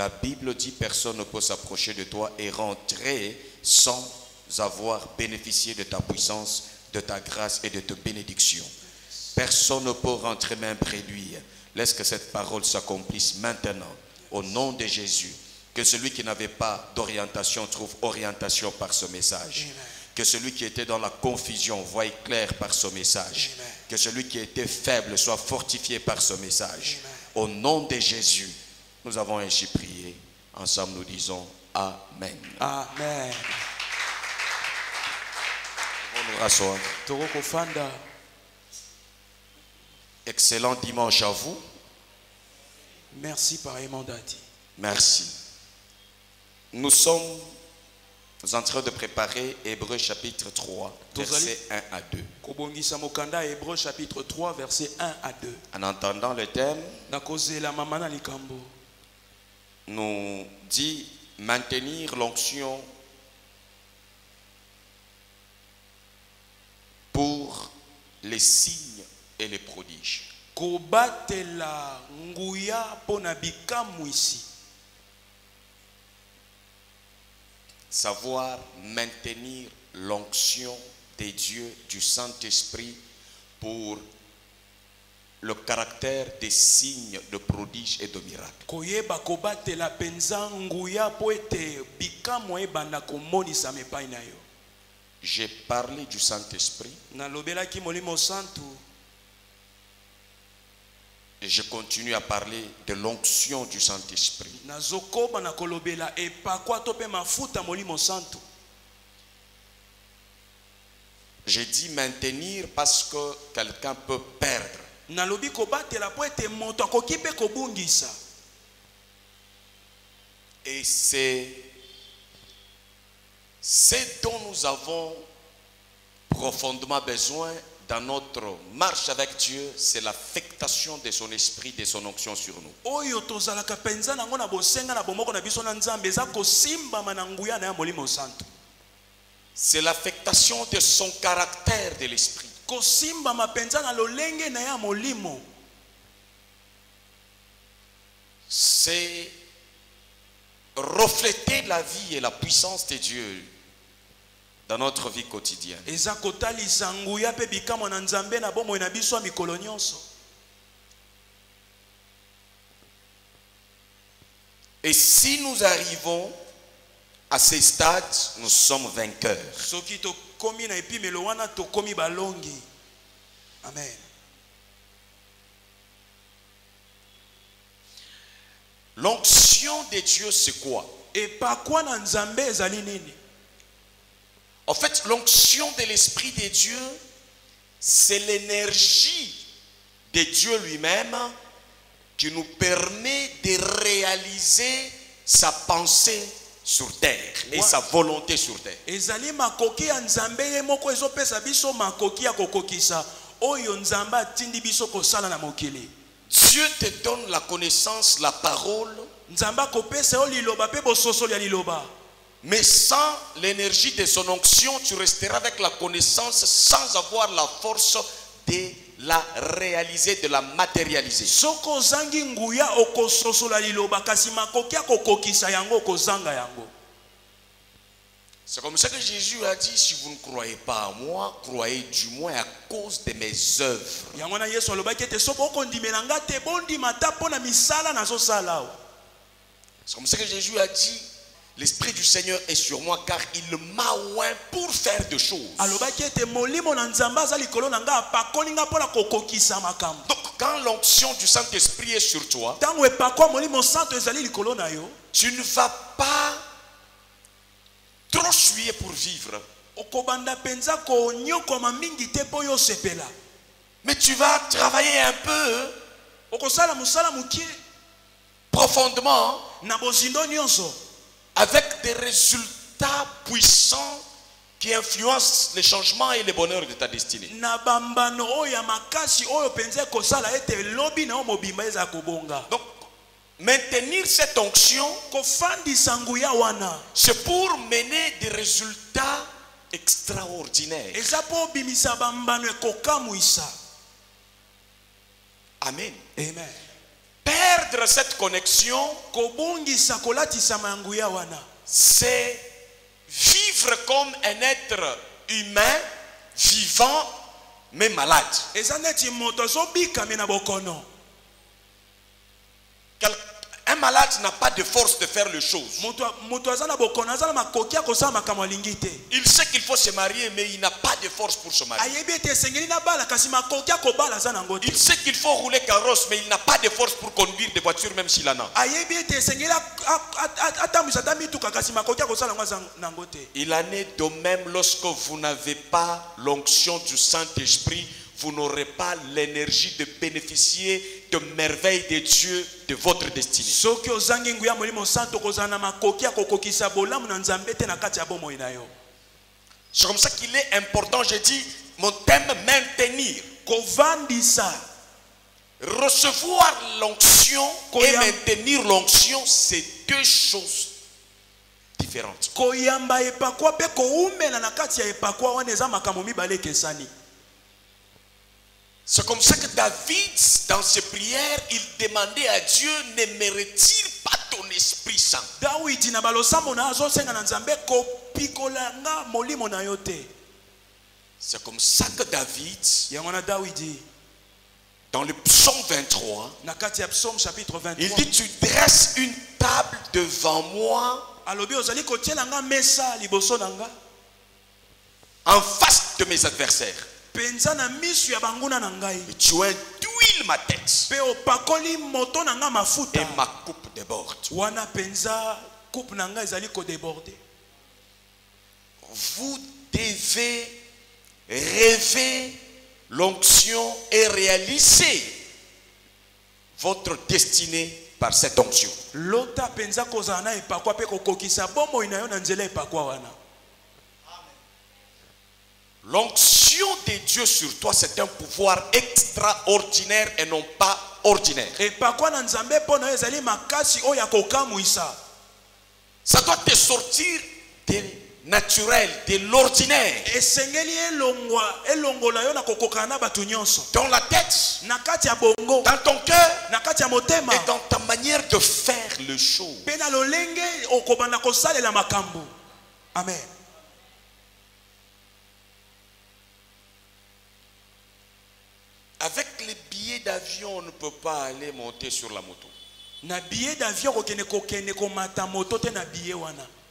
La Bible dit personne ne peut s'approcher de toi et rentrer sans avoir bénéficié de ta puissance, de ta grâce et de ta bénédiction. Personne ne peut rentrer même près de lui. Laisse que cette parole s'accomplisse maintenant. Au nom de Jésus. Que celui qui n'avait pas d'orientation trouve orientation par ce message. Amen. Que celui qui était dans la confusion voie clair par ce message. Amen. Que celui qui était faible soit fortifié par ce message. Amen. Au nom de Jésus, nous avons ainsi prié. Ensemble, nous disons Amen. Amen. On nous rasseoir. Excellent dimanche à vous. Merci pareillement Dadi. Merci. Nous sommes en train de préparer Hébreux chapitre 3, versets 1 à 2. Hébreux chapitre 3, versets 1 à 2. En entendant le thème, nous dit maintenir l'onction pour les signes et les prodiges. Savoir maintenir l'onction des dieux du Saint-Esprit pour le caractère des signes, de prodiges et de miracles. J'ai parlé du Saint-Esprit. Et je continue à parler de l'onction du Saint-Esprit. J'ai dit maintenir parce que quelqu'un peut perdre. Et c'est ce dont nous avons profondément besoin dans notre marche avec Dieu, c'est l'affectation de son esprit, de son onction sur nous. C'est l'affectation de son caractère de l'esprit. C'est refléter la vie et la puissance de Dieu dans notre vie quotidienne. Et si nous arrivons à ces stades, nous sommes vainqueurs. Amen. L'onction de Dieu, c'est quoi? En fait, l'onction de l'Esprit de Dieu, c'est l'énergie de Dieu lui-même qui nous permet de réaliser sa pensée sur terre et sa volonté sur terre. Dieu te donne la connaissance, la parole. Mais sans l'énergie de son onction, tu resteras avec la connaissance sans avoir la force de la réaliser, de la matérialiser. C'est comme ça que Jésus a dit, si vous ne croyez pas à moi, croyez du moins à cause de mes œuvres. C'est comme ça que Jésus a dit, l'Esprit du Seigneur est sur moi car il m'a oint pour faire des choses. Donc quand l'onction du Saint-Esprit est sur toi, tu ne vas pas trop suer pour vivre. Mais tu vas travailler un peu profondément avec des résultats puissants qui influencent les changements et les bonheurs de ta destinée. Donc, maintenir cette onction, c'est pour mener des résultats extraordinaires. Amen. Amen. Perdre perdre cette connexion, c'est vivre comme un être humain, vivant, mais malade. Un malade n'a pas de force de faire les choses. Il sait qu'il faut se marier, mais il n'a pas de force pour se marier. Il sait qu'il faut rouler carrosse, mais il n'a pas de force pour conduire des voitures, même s'il en a. Il en est de même lorsque vous n'avez pas l'onction du Saint-Esprit. Vous n'aurez pas l'énergie de bénéficier de merveilles de Dieu de votre destinée. C'est comme ça qu'il est important, j'ai dit, mon thème, maintenir. Recevoir l'onction et maintenir l'onction, c'est deux choses différentes. C'est comme ça que David, dans ses prières, il demandait à Dieu, ne me retire pas ton Esprit Saint. C'est comme ça que David, dans le psaume 23, il dit, tu dresses une table devant moi en face de mes adversaires. Et tu induis ma tête. Et ma coupe déborde. Vous devez rêver l'onction et réaliser votre destinée par cette onction. L'onction de Dieu sur toi, c'est un pouvoir extraordinaire et non pas ordinaire. Ça doit te sortir de naturel, de l'ordinaire. Dans la tête, dans ton cœur et dans ta manière de faire les choses. Amen. Avec les billets d'avion, on ne peut pas aller monter sur la moto.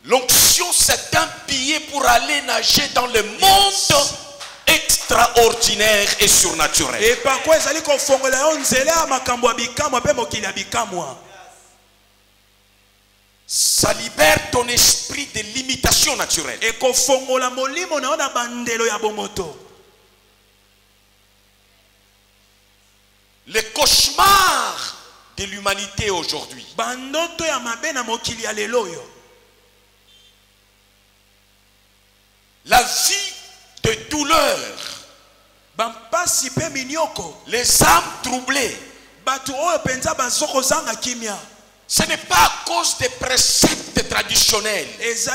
L'onction, c'est un billet pour aller nager dans le monde extraordinaire et surnaturel. Ça libère ton esprit de limitation naturelle. Les cauchemars de l'humanité aujourd'hui, la vie de douleur, les âmes troublées, ce n'est pas à cause des préceptes traditionnels. Ce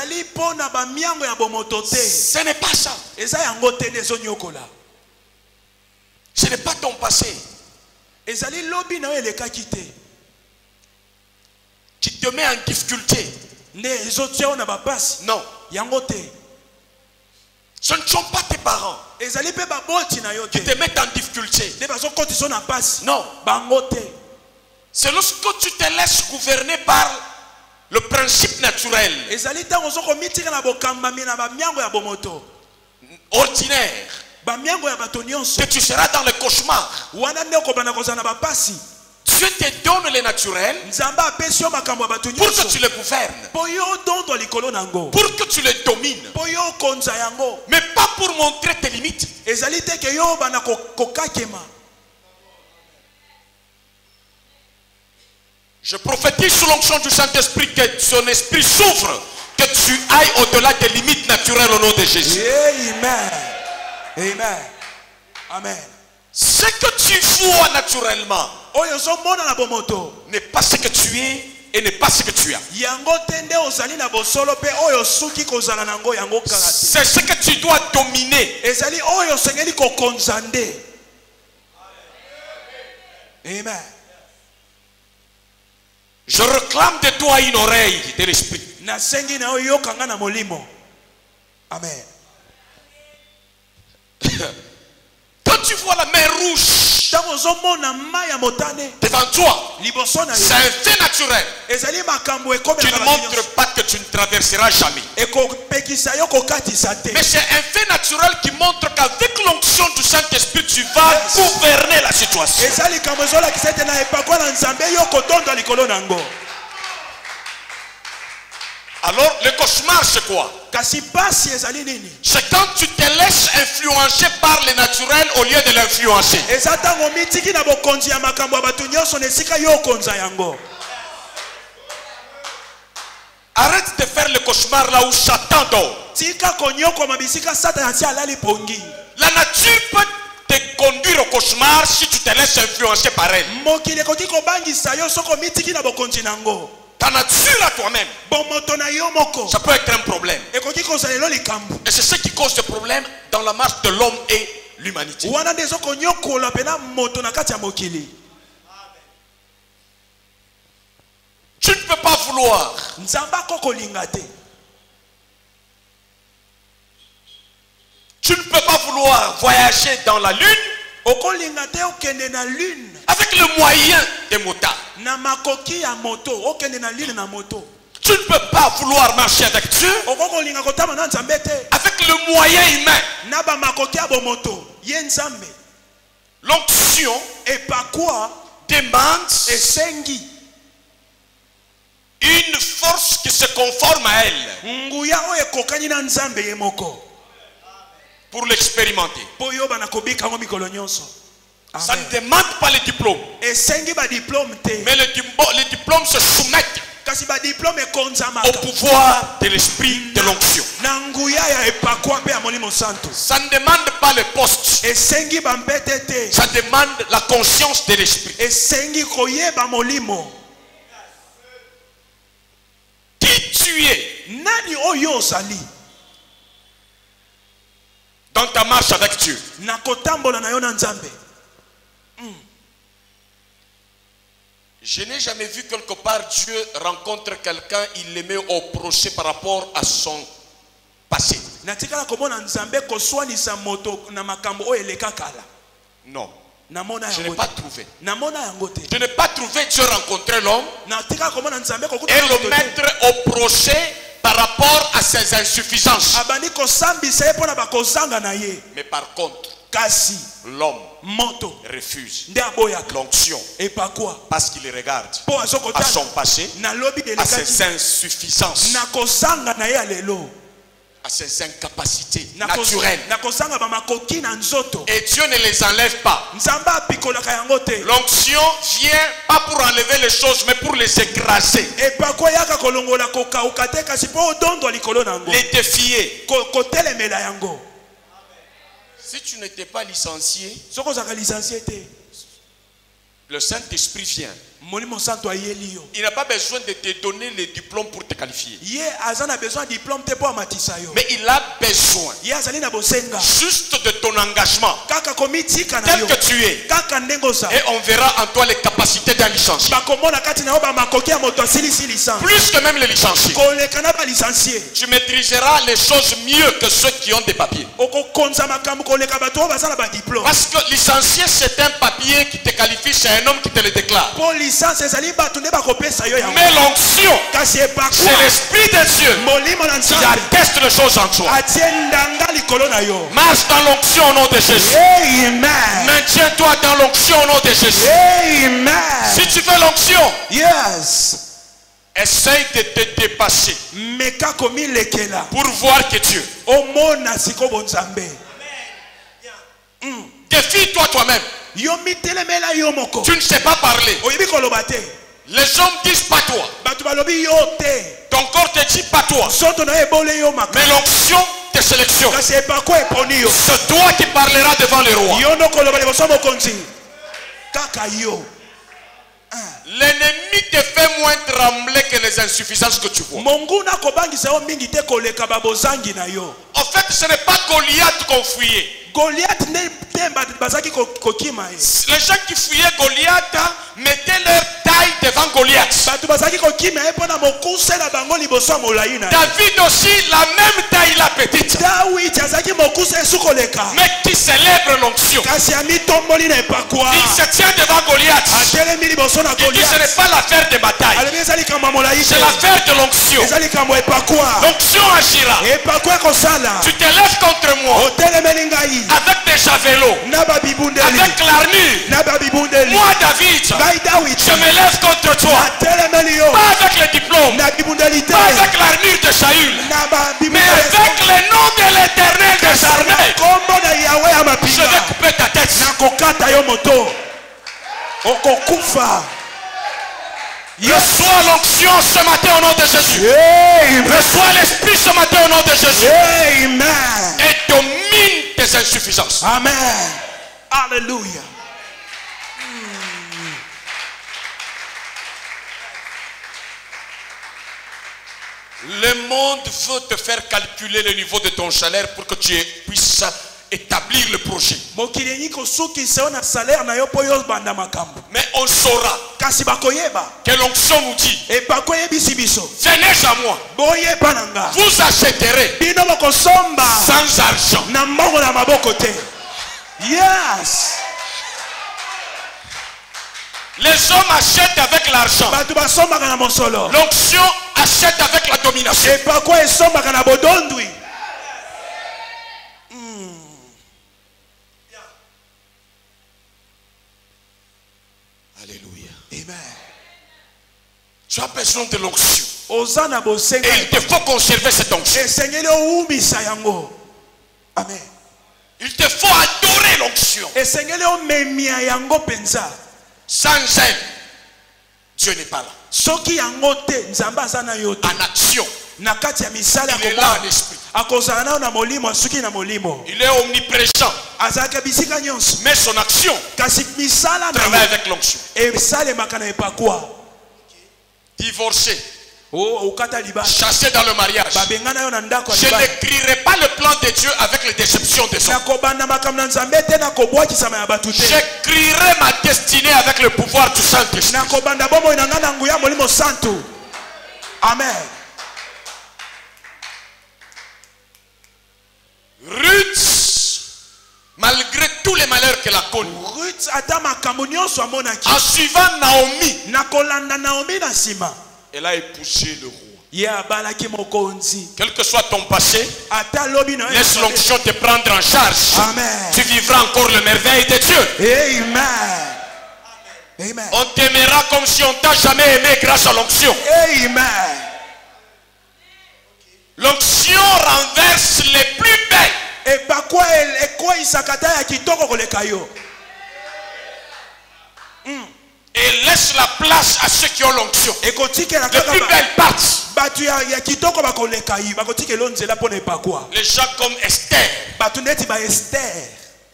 n'est pas ça. Ce n'est pas ton passé. Qui te met en difficulté. Non. Ce ne sont pas tes parents qui te mettent en difficulté. Non. C'est lorsque tu te laisses gouverner par le principe naturel, ordinaire, que tu seras dans le cauchemar. Dieu te donne le naturel pour que tu le gouvernes, pour que tu le domines, mais pas pour montrer tes limites. Je prophétise sous l'onction du Saint-Esprit que son esprit s'ouvre, que tu ailles au-delà des limites naturelles au nom de Jésus. Amen. Amen. Amen. Ce que tu vois naturellement n'est pas ce que tu es et n'est pas ce que tu as. C'est ce que tu dois dominer. Amen. Je réclame de toi une oreille de l'esprit. nasengi na oyo yoka nga na molimo. Amen. Quand tu vois la mer rouge devant toi, c'est un fait naturel. Tu ne montres pas que tu ne traverseras jamais. Mais c'est un fait naturel qui montre qu'avec l'onction du Saint-Esprit, tu vas gouverner la situation. Alors, le cauchemar, c'est quoi? C'est quand tu te laisses influencer par le naturel au lieu de l'influencer. Arrête de faire le cauchemar là où Satan dort. La nature peut te conduire au cauchemar si tu te laisses influencer par elle. Ta nature à toi-même, ça peut être un problème. Et c'est ce qui cause des problèmes dans la marche de l'homme et l'humanité. Tu ne peux pas vouloir voyager dans la lune avec le moyen des motards. Tu ne peux pas vouloir marcher avec Dieu avec le moyen humain. L'onction demande une force qui se conforme à elle pour l'expérimenter. Ça ne demande pas le diplôme. Mais les diplômes se soumettent au pouvoir de l'esprit de l'onction. Ça ne demande pas le poste. Ça demande la conscience de l'esprit. Qui tu es dans ta marche avec Dieu? Je n'ai jamais vu quelque part Dieu rencontre quelqu'un, il le met au procès par rapport à son passé. Non. Je n'ai pas trouvé. Je n'ai pas trouvé Dieu rencontrer l'homme et le mettre au procès par rapport à ses insuffisances. Mais par contre, l'homme refuse l'onction parce qu'il regarde à son passé, à ses insuffisances, à ses incapacités naturelles. Et Dieu ne les enlève pas. L'onction vient pas pour enlever les choses, mais pour les écraser, les défier. Si tu n'étais pas licencié, le Saint-Esprit vient. Il n'a pas besoin de te donner les diplômes pour te qualifier. Mais il a besoin juste de ton engagement tel que tu es. Et on verra en toi les capacités d'un licencié. Plus que même les licenciés. Tu maîtriseras les choses mieux que ceux qui ont des papiers. Parce que licencié, c'est un papier qui te qualifie, c'est un homme qui te le déclare. Mais l'onction, c'est l'Esprit de Dieu qui atteste les choses en toi. Marche dans l'onction au nom de Jésus. Maintiens-toi dans l'onction au nom de Jésus. Si tu veux l'onction, essaye de te dépasser pour voir que Dieu. Défie-toi toi-même. Tu ne sais pas parler. Les hommes disent pas toi. Ton corps te dit pas toi. Mais l'onction te sélectionne. C'est toi qui parleras devant le roi. L'ennemi te fait moins trembler que les insuffisances que tu vois. En fait, ce n'est pas Goliath qu'on fuyait. Les gens qui fuyaient Goliath mettaient leur taille devant Goliath. David aussi, la même taille la petite. Mais qui célèbre l'onction. Il se tient devant Goliath. Il dit ce n'est pas l'affaire de bataille. C'est l'affaire de l'onction. L'onction agira. Tu te lèves contre moi avec des javelots, avec l'armure. Moi David, je me lève contre toi. Pas avec les diplômes, pas avec l'armure de Saül, mais avec le nom de l'Éternel des armées. Je vais couper ta tête. Reçois l'onction ce matin au nom de Jésus. Reçois l'esprit ce matin au nom de Jésus. Et domine tes insuffisances. Amen. Alléluia. Le monde veut te faire calculer le niveau de ton salaire pour que tu puisses établir le projet. Mais on saura que l'onction nous dit: venez à moi, vous achèterez sans argent. Yes. Les hommes achètent avec l'argent. L'onction achète avec la domination. Alléluia. Amen. Tu as besoin de l'onction. Et il te faut conserver cette onction. Amen. Il te faut adorer l'onction. Sans elle, Dieu n'est pas là. En action, il est là en esprit. Il est omniprésent. Mais son action travaille avec l'onction. Divorcé, chassé dans le mariage, je n'écrirai pas le plan de Dieu avec les déceptions des hommes. J'écrirai ma destinée avec le pouvoir du Saint-Esprit. Amen. Ruth, malgré tous les malheurs qu'elle a connus, en suivant Naomi, elle a épousé le roi. Quel que soit ton passé, laisse l'onction te prendre en charge. Amen. Tu vivras encore le merveille de Dieu. Amen. Amen. On t'aimera comme si on t'a jamais aimé grâce à l'onction. Amen. L'onction renverse les plus belles. Et laisse la place à ceux qui ont l'onction. Les plus belles partent. Les gens comme Esther.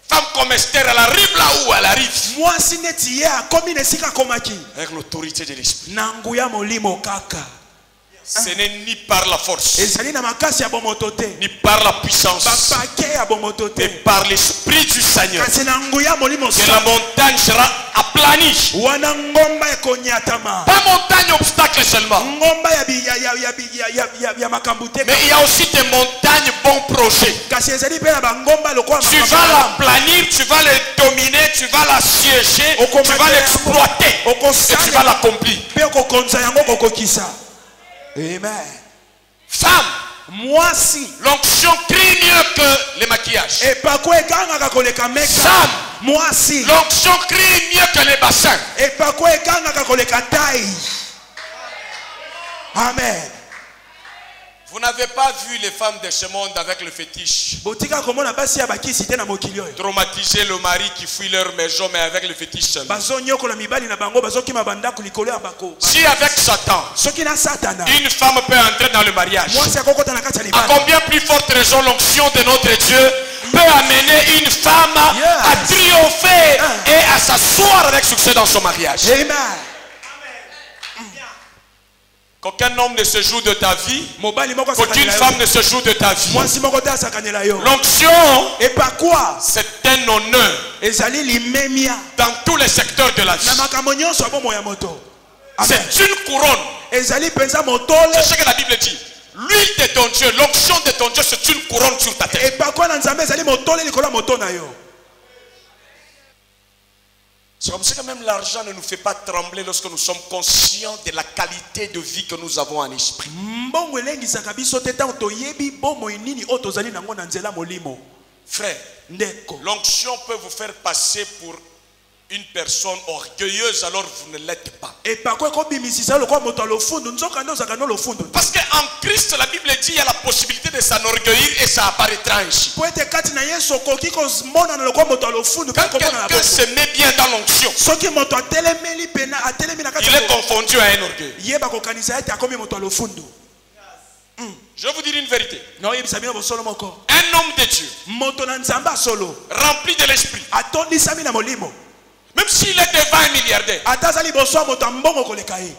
Femme comme Esther, elle arrive là où elle arrive. Avec l'autorité de l'esprit. Ce n'est ni par la force, ni par la puissance, mais par l'esprit du Seigneur que la montagne sera aplanie. Pas montagne obstacle seulement, mais il y a aussi des montagnes bons projets. Tu vas l'aplanir, tu vas le dominer, tu vas la siéger, tu vas l'exploiter et tu vas l'accomplir. Amen. Femme, moi si l'onction crie mieux que les maquillages. Femme, moi si l'onction crie mieux que les bassins. Amen. Vous n'avez pas vu les femmes de ce monde avec le fétiche traumatiser le mari qui fuit leur maison, mais avec le fétiche seulement. Si avec Satan, une femme peut entrer dans le mariage, à combien plus forte raison l'onction de notre Dieu peut amener une femme à triompher et à s'asseoir avec succès dans son mariage. Amen. Qu'aucun homme ne se joue de ta vie, qu'aucune femme ne se joue de ta vie. L'onction, c'est un honneur dans tous les secteurs de la vie. C'est une couronne. Et Zali pensa motole. C'est ce que la Bible dit. L'huile de ton Dieu, l'onction de ton Dieu, c'est une couronne sur ta Et tête. par quoi Nzambe Zali motole likola moto na yo. C'est comme ça que même l'argent ne nous fait pas trembler lorsque nous sommes conscients de la qualité de vie que nous avons en esprit. Mbongo elengisaka biso te tango toyebi bomoi nini oyo tozali nango na nzela molimo. Frère, Ndeko. l'onction peut vous faire passer pour une personne orgueilleuse alors vous ne l'êtes pas. Et par quoi kobimisisa lokwa moto alofundu nzoka ndo zaka no lofundu. Parce qu'en Christ, la Bible dit il y a la possibilité de s'enorgueillir et ça apparaîtra ainsi. Po ete kati na Yesu koki ko mona na lokwa moto alofundu Quand quelqu'un se met bien dans l'onction, soki moto atelemeli pena atelemi na kati il est confondu à un orgueil. yeba kokanisa ete akomi moto alofundu. Je vais vous dire une vérité. Na oyebisa bino bosolo moko. Un homme de Dieu, Moto na Nzambe solo rempli de l'esprit, atondisami na molimo. même s'il est devant un milliardaire, Atazali boso moto mbongo koleka ye.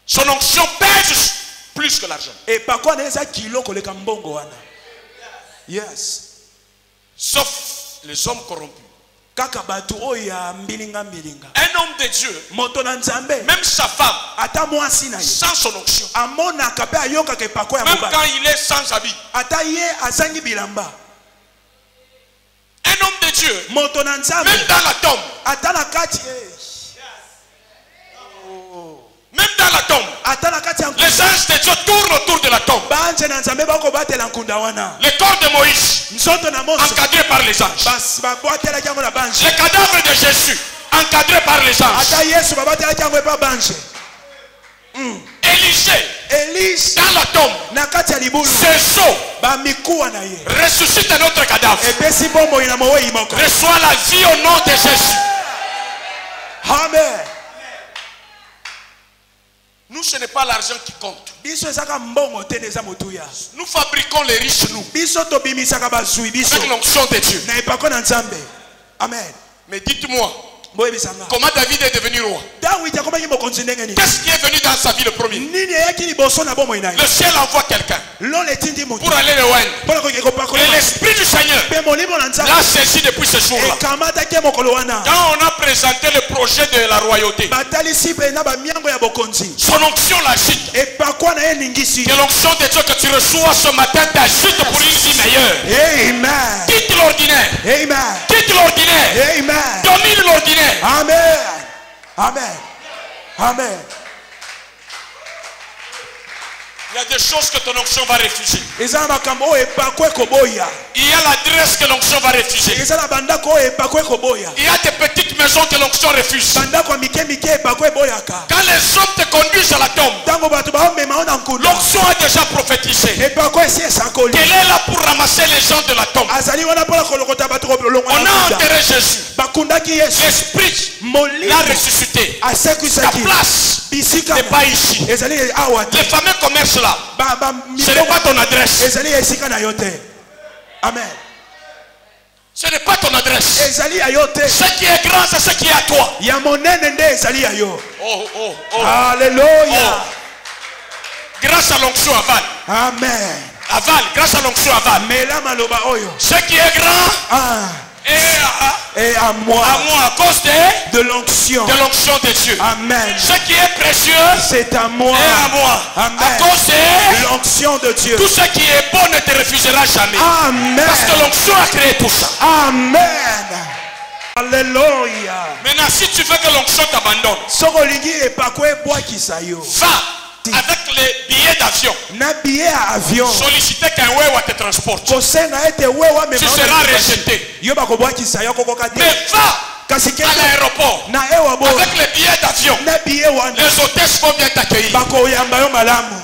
son onction pèse plus que l'argent. Et par quoi neza kilo koleka mbongo wana. Yes. Sauf les hommes corrompus. Kaka batu oya mbilinga mbilinga. Un homme de Dieu, Moto na Nzambe même sa femme, ata mwasi na ye. sans son onction, Amona kape ayoka ke pako ya même mobali. quand il est sans habit, Ata ye azangi bilamba. un homme de Dieu, Moto na Nzambe même dans la tombe, ata na kati même dans la tombe, ata na kati ya les anges de Dieu tournent autour de la tombe. banje na Nzambe bako batela nkunda wana. Le corps de Moïse, Nzoto na Mose encadré par les anges. bas babwatela yango na banje. Le cadavre de Jésus, encadré par les anges. Ata Yesu babatela yango pa banje. Élisée, Elise dans la tombe, na kati ya libulu ses os ba mikuwa na ye. ressuscite un autre cadavre. Epesi bombo ina mowe imoko. Reçois la vie au nom de Jésus. Amen. Nous, ce n'est pas l'argent qui compte. Biso ezaka mbongo te neza motuya. Nous fabriquons les riches, nous, Biso tobimisaka bazui biso. avec l'onction de Dieu. Na epako na Nzambe. Amen. Mais dites-moi, Boyebisanga. comment David est devenu roi? Dawidi akomaki mokonzi ndenge nini? Qu'est-ce qui est venu dans sa vie le premier? Nini eyaki liboso na bomoi na ye? Le ciel envoie quelqu'un Lolo etindi moto. pour aller le loin. Mpona koki kopakola. Et l'Esprit du Seigneur Pe molimo na Nzambe l'a saisi depuis ce jour-là. ekamataki mokolo wana. Quand on a présenté le projet de la royauté, Batalisi pe na bamiango ya bokonzi. son onction l'agite. Epakwa na ye ningisi. Que l'onction de Dieu que tu reçois ce matin t'agite pour une vie meilleure. Amen. Quitte l'ordinaire. Amen. Quitte l'ordinaire. Amen. Domine l'ordinaire. Amen. Amen. Amen. Il y a des choses que ton onction va refuser. Eza makambo oyo epakwe koboya. Il y a l'adresse que l'onction va refuser. Eza na bandako oyo epakwe koboya. Il y a des petites maisons que l'onction refuse. Bandako mike mike epakwe boyaka. Quand les hommes te conduisent à la tombe, Tango bato baomema ona nkunda. l'onction a déjà prophétisé. Epakwe esi esakoli. Elle est là pour ramasser les gens de la tombe. Azali wana mpona kolokota bato kolongwa On na a nkunda. enterré Jésus. Bakundaki Yesu. L'Esprit Molimo l'a ressuscité. Ta asekwisaki. place Bisika n'est pas ici. ezali awa te. Les fameux commerces là, Ba ce n'est pas ton adresse. ezali esika na yo te. Amen. Ce n'est pas ton adresse. Ezali ya yo te. Ce qui est grand, c'est ce qui est à toi. Ya monene nde ezali ya yo. Oh, oh, oh. Alléluia. Grâce à l'onction avale. Amen. Avale, grâce à l'onction avale. Mela maloba oyo. Ce qui est grand Ah. est Et à moi à moi à cause de l'onction. de l'onction de Dieu. Amen. Ce qui est précieux C'est à moi. est à moi. Amen. À cause de L'onction de Dieu. tout ce qui est bon ne te refusera jamais. Amen. Parce que l'onction a créé tout ça. Amen. Alléluia. Maintenant, si tu veux que l'onction t'abandonne, Sokolingi epakwe bwakisa yo. va avec les billets d'avion. Na billet à avion. Solliciter qu'un wewa te transporte. Kosenga ete wewa Tu seras rejeté. Yo bakobwakisa yo kokoka te. Mais va Kasi à kende l'aéroport na ewa bo. avec les billets d'avion. Na billet wana. Les hôtesses vont bien t'accueillir. Bakoyamba yo malamu.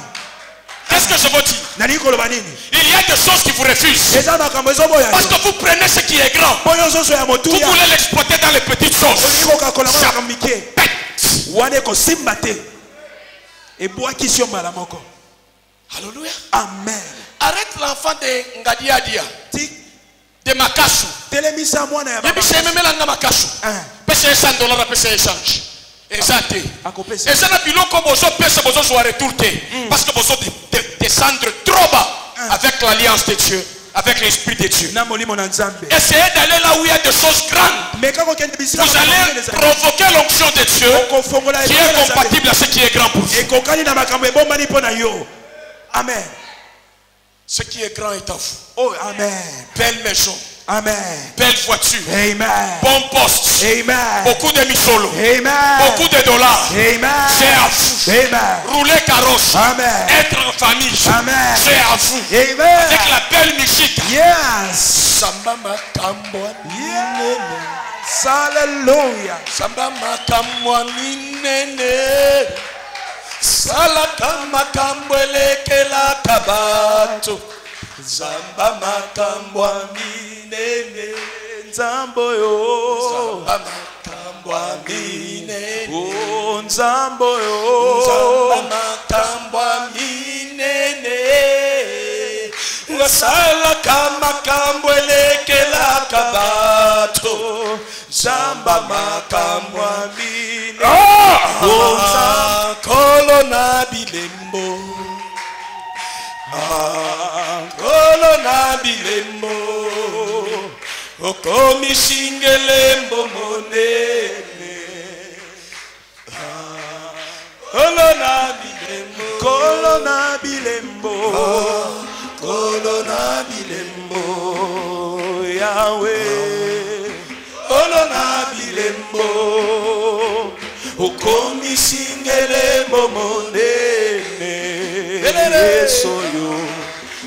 Qu'est-ce que je veux dire? Nali koloba nini? Il y a des choses qui vous refusent. Eza makambo ezoboya. Parce que vous prenez ce qui est grand. Boyo zoso ya Vous motuya. voulez l'exploiter dans les petites choses. Olingo kakola Ça mwana mike. pète. Wane ko simba te. Ebwakisi yo mala moko. Alléluia. Amen. Arrête l'enfant de Ngadiadia, Ti de Makasu. telemisa mwana ya Il baba. y a même Makasu. Pèse $100, pèse échange. Exact. Akopesa. Et ça n'a plus longtemps besoin de besoin retourner. Parce que besoin de descendre trop bas avec l'alliance de Dieu avec l'Esprit de Dieu. na molimo na Nzambe. Essayez d'aller là où il y a des choses grandes. Mais quand on bisika Vous allez provoquer l'onction de Dieu qui est compatible à ce qui est grand pour vous. et kokani na makambo ebombani pona yo. Amen. Ce qui est grand est à vous. Oh amen. Belle maison. Amen. Belle voiture. Amen. Bon poste. Amen. Beaucoup de misolo. Amen. Beaucoup de dollars. Amen. C'est à vous. Amen. Rouler carrosse. Amen. Être en famille. Amen. C'est à vous. Amen. Avec la belle musique. Yes. Samba makambwa. Yes. Hallelujah. Samba makambwa minene. Salaka makambwele kela kabato. Zamba makambwa minene. Nzambo yo. Zamba makambwa minene. Oh nzambo yo. Zamba makambwa minene. Salaka makambwele kela kabato. Zamba makambwa minene. Oh kolona bilembo. Kolona bilembo. Okomi singelembo monene. Kolona bilembo. Kolona bilembo. Kolona bilembo. Yahweh. Kolona bilembo. Okomi singelembo monene. Yesu yo.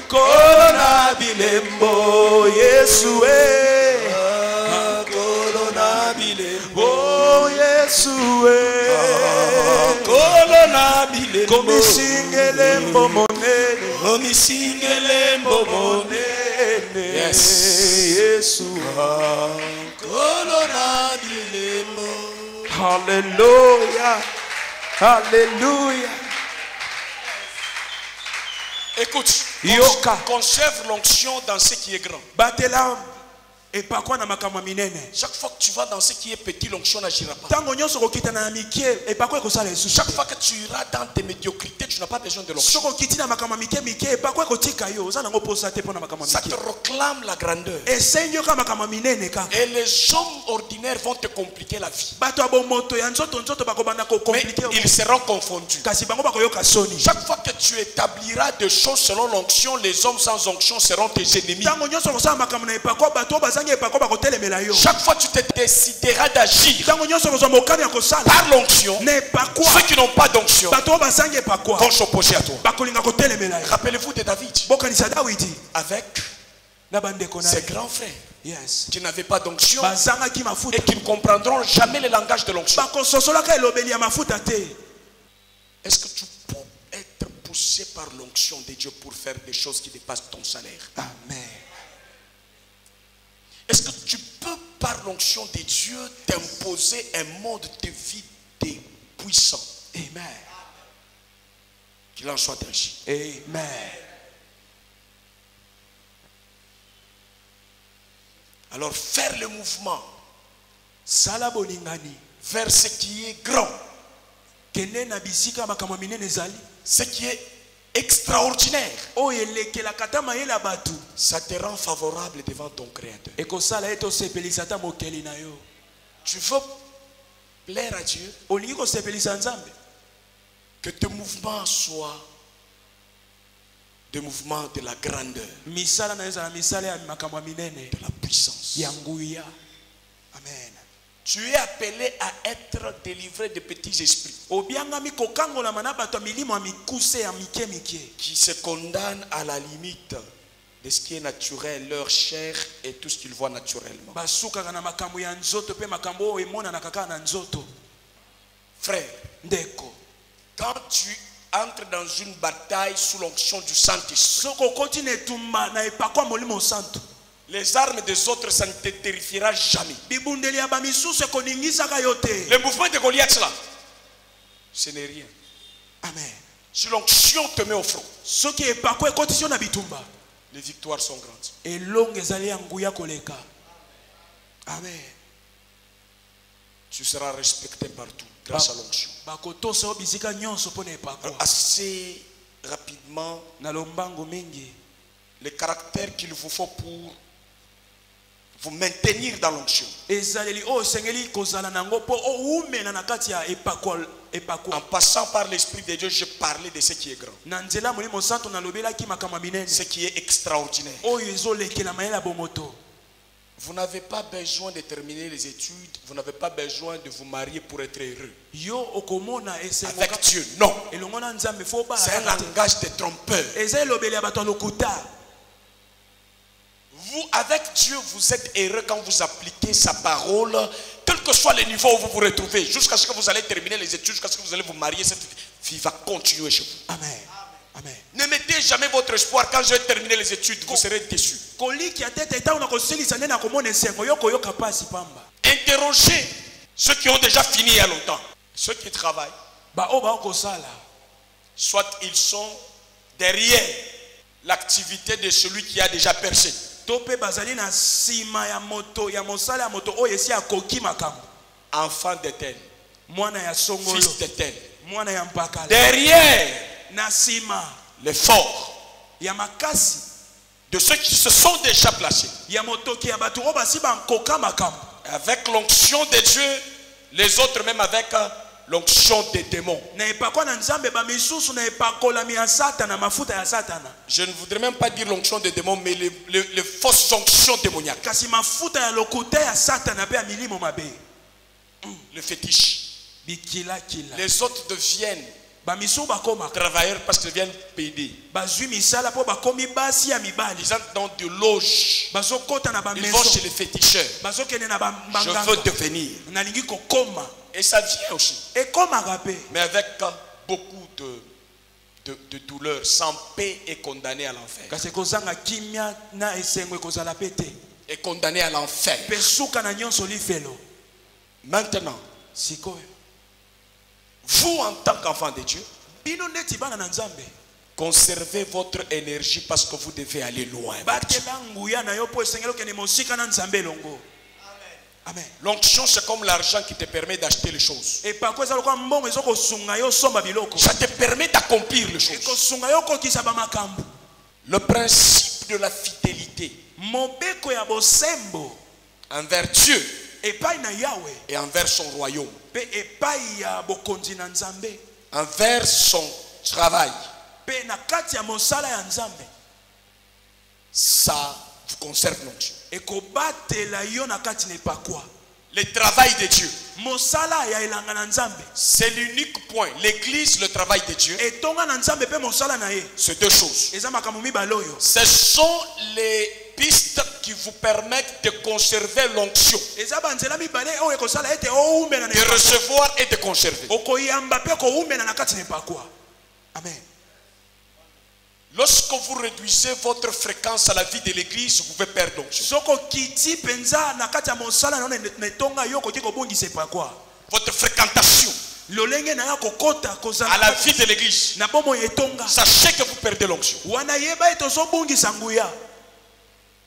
Kolona bilembo. Yesu Kolona bilembo. Oh Yesu Kolona bilembo. Komisingelembo monene. Komisingelembo monene. Yes. Yesu. Kolona bilembo. Hallelujah. Hallelujah. Écoute, Yoka. conserve l'onction dans ce qui est grand. Batelam. Et pas quoi na makamwa minene. Chaque fois que tu vas dans ce qui est petit, l'onction n'agira pas. Tango nyonso kokita na mikie et pas quoi kosala Yesu. Chaque fois que tu iras dans tes médiocrités, tu n'as pas besoin de l'onction. Soko kiti na makamwa mikie mikie et pas quoi kotika yo. Oza nango posa te pona makamwa Ça te mikie. réclame la grandeur. Et senyo ka makamwa minene ka. Et les hommes ordinaires vont te compliquer la vie. Bato abomoto ya nzoto bakobanda ko Mais compliquer. ils seront confondus. Kasi bango bakoyoka soni. Chaque fois que tu établiras des choses selon l'onction, les hommes sans onction seront tes ennemis. Tango nyonso kosala makamwa na epakwa bato bazangi epakwa bakotele. Chaque fois que tu te décideras d'agir par l'onction, ceux qui n'ont pas d'onction vont s'opposer à toi. Rappelez-vous de David avec ses grands frères qui n'avaient pas d'onction et qui ne comprendront jamais le langage de l'onction. Est-ce que tu peux être poussé par l'onction de Dieu pour faire des choses qui dépassent ton salaire? Amen. Est-ce que tu peux, par l'onction de Dieu, t'imposer un mode de vie puissant? Amen. Qu'il en soit ainsi. Amen. Alors, faire le mouvement vers ce qui est grand, ce qui est extraordinaire, ça te rend favorable devant ton Créateur. Tu veux plaire à Dieu, que tes mouvements soient des mouvements de la grandeur, de la puissance. Amen. Tu es appelé à être délivré de petits esprits qui se condamnent à la limite de ce qui est naturel, leur chair et tout ce qu'ils voient naturellement. Frère, quand tu entres dans une bataille sous l'onction du Saint-Esprit, les armes des autres, ça ne te terrifiera jamais. Le mouvement de Goliath là, ce n'est rien. Amen. Si l'onction te met au front, les victoires sont grandes. Amen. Tu seras respecté partout grâce à l'onction. Alors, assez rapidement, le caractère qu'il vous faut pour vous maintenir dans l'onction. En passant par l'Esprit de Dieu, je parlais de ce qui est grand, ce qui est extraordinaire. Vous n'avez pas besoin de terminer les études, vous n'avez pas besoin de vous marier pour être heureux. Avec Dieu, non. C'est un langage de trompeur. Vous, avec Dieu, vous êtes heureux quand vous appliquez sa parole, quel que soit le niveau où vous vous retrouvez, jusqu'à ce que vous allez terminer les études, jusqu'à ce que vous allez vous marier, cette vie va continuer chez vous. Amen. Amen. Ne mettez jamais votre espoir quand je vais terminer les études, vous serez déçus. Interrogez ceux qui ont déjà fini il y a longtemps, ceux qui travaillent. Soit ils sont derrière l'activité de celui qui a déjà percé. Enfant d'Éterne, fils d'Éterne, derrière l'effort de ceux qui se sont déjà placés. Avec l'onction de Dieu, les autres même avec l'onction des démons. Je ne voudrais même pas dire l'onction des démons, mais les fausses onctions démoniaques. Le fétiche. Les autres deviennent travailleurs parce qu'ils viennent payer. Ils entrent dans des loges. Ils vont chez les féticheurs. Je veux devenir. Et ça vient aussi. Mais avec beaucoup de douleur, sans paix, et condamné à l'enfer. Et condamné à l'enfer. Maintenant, vous en tant qu'enfant de Dieu, conservez votre énergie parce que vous devez aller loin. L'onction, c'est comme l'argent qui te permet d'acheter les choses. Ça te permet d'accomplir les choses. Le principe de la fidélité envers Dieu et envers son royaume, envers son travail, ça vous concerne l'onction. Le travail de Dieu, c'est l'unique point. L'église, le travail de Dieu, c'est deux choses. Ce sont les pistes qui vous permettent de conserver l'onction, de recevoir et de conserver. Amen. Lorsque vous réduisez votre fréquence à la vie de l'église, vous pouvez perdre l'onction. Votre fréquentation à la vie de l'église, sachez que vous perdez l'onction.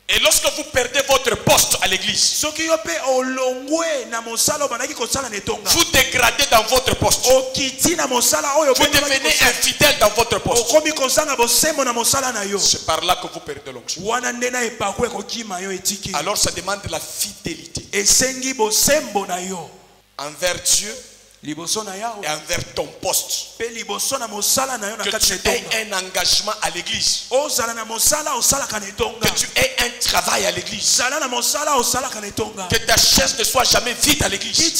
Et lorsque vous perdez votre poste à l'église, vous dégradez dans votre poste. Vous devenez infidèle dans votre poste. C'est par là que vous perdez l'onction. Alors ça demande la fidélité envers Dieu et envers ton poste. Que tu aies un engagement à l'église. Que tu aies un travail à l'église. Que ta chaise ne soit jamais vide à l'église.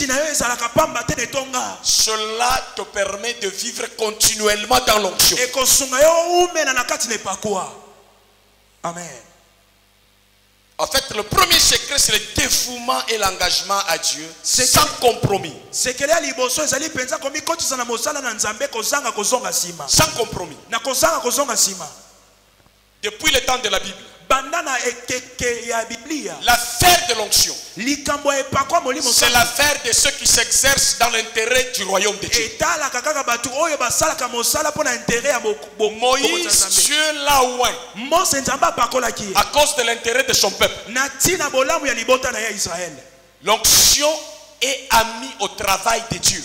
Cela te permet de vivre continuellement dans l'onction. Amen. En fait, le premier secret, c'est le dévouement et l'engagement à Dieu sans compromis. Sans compromis. Depuis le temps de la Bible, l'affaire de l'onction, c'est l'affaire de ceux qui s'exercent dans l'intérêt du royaume de Dieu. Moïse, Dieu l'a oint à cause de l'intérêt de son peuple. L'onction est ami au travail de Dieu.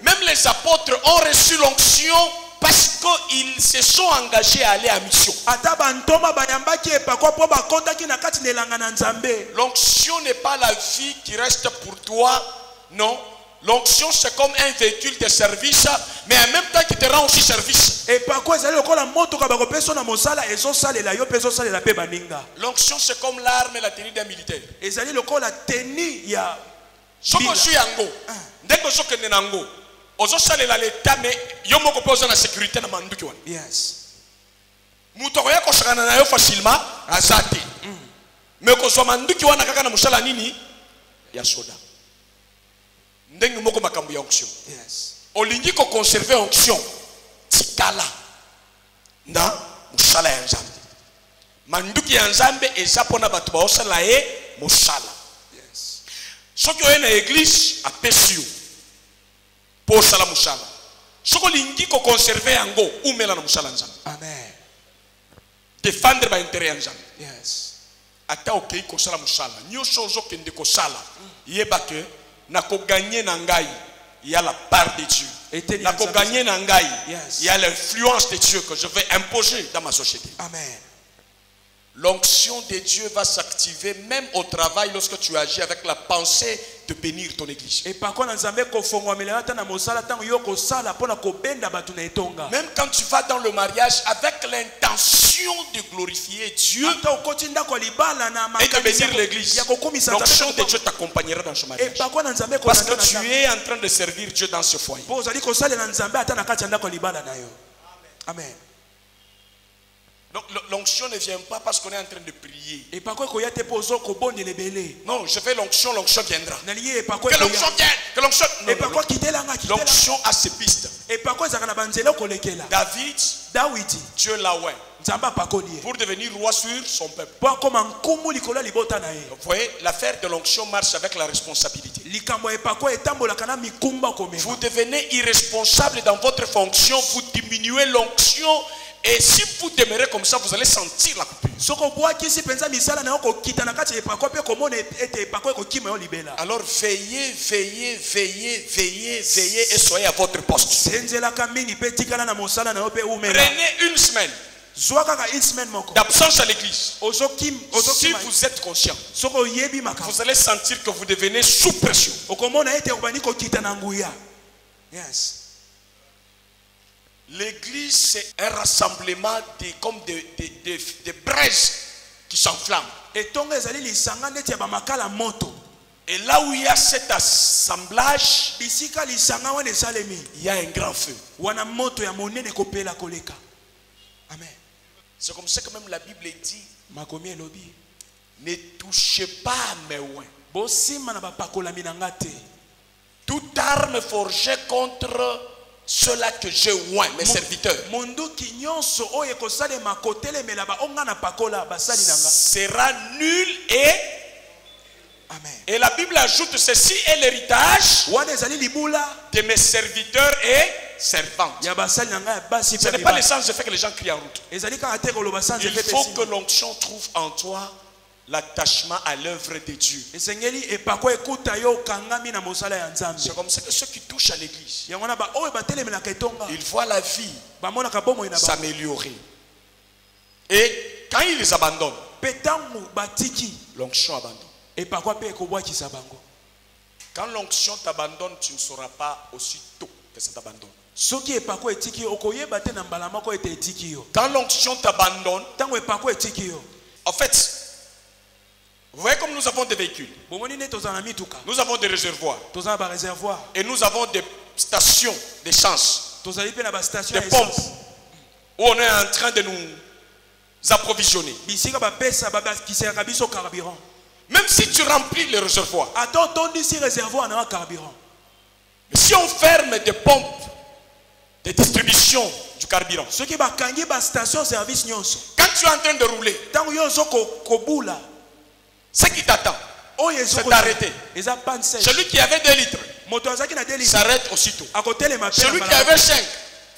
Même les apôtres ont reçu l'onction parce qu'ils se sont engagés à aller en mission. L'onction n'est pas la vie qui reste pour toi, non. L'onction c'est comme un véhicule de service, mais en même temps qui te rend aussi service. L'onction c'est comme l'arme et la tenue d'un militaire. L'état, mais yomoko pose la sécurité na manduki wana. Yes. Muto ko yako shakana na yo facilement azati. Mais ko so manduki wana kaka na musala nini ya soda. Ndenge moko makambo ya onction. Yes. Olingi ko conserver onction. Tikala. Na musala ya nzambe. Manduki ya nzambe eza pona batu ba osala e musala. Yes. Soki oyena église apesio. Pour sala musala. Soko lingi ko conserver yango umela na musala nzambe. Amen. Défendre ba intérêt nzambe. Yes. Ata okei ko sala musala. Nyonso zo kende ko sala. Yeba ke na ko gagner na ngai il y a la part de Dieu. Na ko gagner na ngai il y a l'influence de Dieu que je vais imposer dans ma société. Amen. L'onction de Dieu va s'activer même au travail lorsque tu agis avec la pensée de bénir ton église. Même quand tu vas dans le mariage avec l'intention de glorifier Dieu et de bénir l'église, l'onction de Dieu t'accompagnera dans ce mariage. Parce que tu es en train de servir Dieu dans ce foyer. Amen. Donc l'onction ne vient pas parce qu'on est en train de prier. Non, je fais l'onction, l'onction viendra. Que l'onction vienne, que l'onction... L'onction a ses pistes. David, Dieu l'a oué pour devenir roi sur son peuple. Vous voyez, l'affaire de l'onction marche avec la responsabilité. Vous devenez irresponsable dans votre fonction, vous diminuez l'onction. Et si vous demeurez comme ça, vous allez sentir la coupure. Alors veillez, veillez, veillez, veillez, veillez et soyez à votre poste. Prenez une semaine d'absence à l'église. Si vous êtes conscient, vous allez sentir que vous devenez sous pression. Yes. L'église, c'est un rassemblement comme des braises qui s'enflamment. Et là où il y a cet assemblage, il y a un grand feu. Amen. C'est comme ça que même la Bible dit, ne touchez pas à mes oins. Toute arme forgée contre ceux-là que j'ai oint, mes serviteurs, sera nul et... Amen. Et la Bible ajoute ceci est l'héritage de mes serviteurs et servantes. Ce n'est pas l'essence de fait que les gens crient en route. Il faut que l'onction trouve en toi l'attachement à l'œuvre de Dieu. C'est comme ça que ceux qui touchent à l'église, ils voient la vie s'améliorer. Et quand ils les abandonnent, l'onction abandonne. Quand l'onction t'abandonne, tu ne sauras pas aussitôt que ça t'abandonne. Quand l'onction t'abandonne, en fait, vous voyez comme nous avons des véhicules, nous avons des réservoirs, et nous avons des stations d'essence, des pompes, où on est en train de nous approvisionner. Même si tu remplis le réservoir, si on ferme des pompes de distribution du carburant, quand tu es en train de rouler, ce qui t'attend, c'est d'arrêter. Celui qui avait 2 litres s'arrête aussitôt. Celui qui avait 5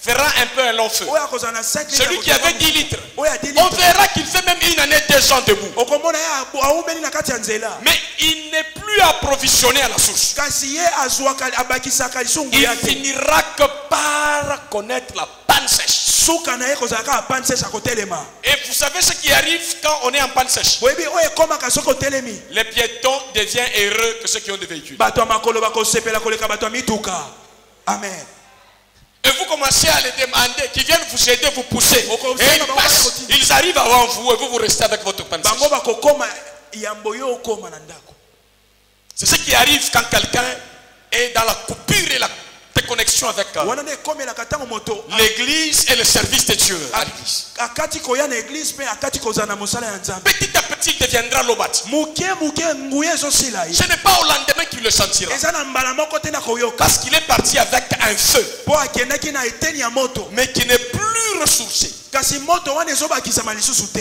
fera un peu un long feu. oyo akozana 5 litres. Celui qui avait 10 litres, oyo a 10 on litres. verra qu'il fait même une année 2 ans debout. okomona ye aumeli na kati ya nzela. Mais il n'est plus approvisionné à la source. kasi ye azwaka abakisaka lisungu Il yake. finira que par connaître la panne sèche. suka na ye kozala kaka panne sèche akotelema. Et vous savez ce qui arrive quand on est en panne sèche? boyebi oyo ekomaka soki otelemi. Les piétons deviennent heureux que ceux qui ont des véhicules. bato ya makolo bakosepela koleka bato ya mituka. Amen. Et vous commencez à les demander, qu'ils viennent vous aider, vous pousser. Et ils passent, ils arrivent avant vous et vous restez avec votre panne sèche. bango bakokoma yambo yo okoma na ndako. C'est ce qui arrive quand quelqu'un est dans la coupure et la déconnexion avec wana nde ekomelaka ntango moto l'église et le service de Dieu à l'église. akati koya na église mpe akati kozala na mosala ya nzambe. Petit à petit, il deviendra l'obati. moke nguya ezosila ye. Ce n'est pas au lendemain qu'il le sentira. eza na mbala moko te na koyoka. Parce qu'il est parti avec un feu, mpo akendaki na eteni ya moto. mais qui n'est plus ressourcé. kasi moto wana ezobakisama lisusu te.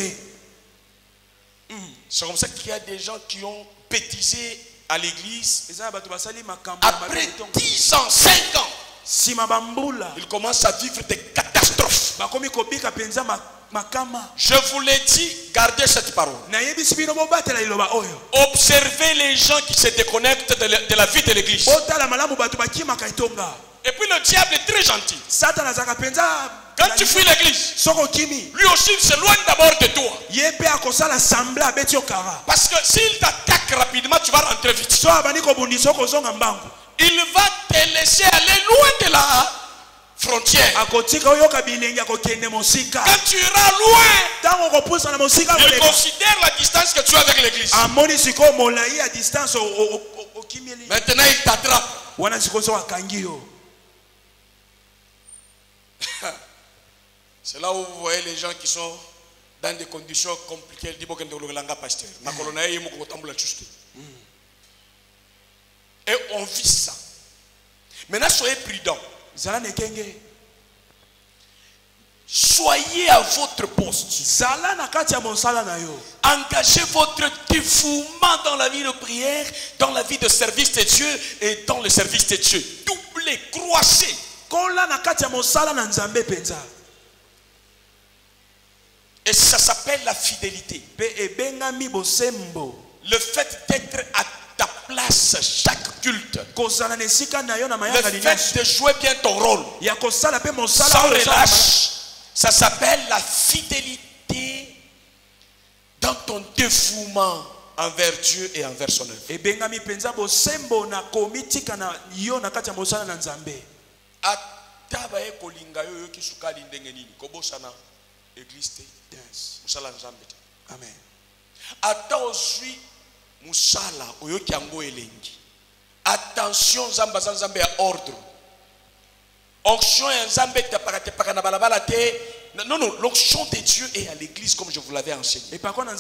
C'est comme ça qu'il y a des gens qui ont bêtisé à l'église. eza na bato basali makambo Après 10 ans, 5 ans, nsima bambula ils commencent à vivre des catastrophes. bakomi kobika mpenza makama. Je vous l'ai dit, gardez cette parole. nayebisi bino bobatela liloba oyo. Observez les gens qui se déconnectent de la vie de l'église. botala malamu bato bakimaka etonga. Et puis le diable est très gentil. satana azalaka mpenza. Quand tu fuis l'église, soko kimi lui aussi il s'éloigne d'abord de toi. ye mpe akosala sembla abeti yo kara. Parce que s'il t'attaque rapidement, tu vas rentrer vite. so abandi kobundisa okozonga mbangu. Il va te laisser aller loin de la frontière. akotika oyoka bilenge akokende mosika. Quand tu iras loin, ntango okopusa na mosika il koleka. considère la distance que tu as avec l'église. amoni sikoyo molai ya distance okimieli. Maintenant, il t'attrape. wana sikoyo so akangi yo. C'est là où vous voyez les gens qui sont dans des conditions compliquées. Pasteur. Et on vit ça. Maintenant, soyez prudents. zala nekenge. Soyez à votre poste. zala na kati ya mosala na yo. Engagez votre dévouement dans la vie de prière, dans la vie de service de Dieu et dans le service de Dieu. Doublez, croissez. kola na kati ya mosala na nzambe penza. Et ça s'appelle la fidélité. pe ebengami bosembo. Le fait d'être à ta place chaque culte. kozala na esika na yo na Le mayanga fait linyonso. de jouer bien ton rôle ya kosala pe mosala sans oyo osala relâche, ça s'appelle la fidélité dans ton dévouement envers Dieu et envers son œuvre. ebengami penza bosembo na komitika na yo na kati ya mosala na nzambe. Ata baye kolinga yo yoki sukali ndenge nini kobosana église te. Yes. Musala nzambe te. Amen. Ata ozwi musala oyoki yango elengi. Attention nzamba za nzambe ya ordre. Onction ya nzambe te pakate na balabala te. Non, l'onction de Dieu est à l'église comme je vous l'avais enseigné. Et par contre,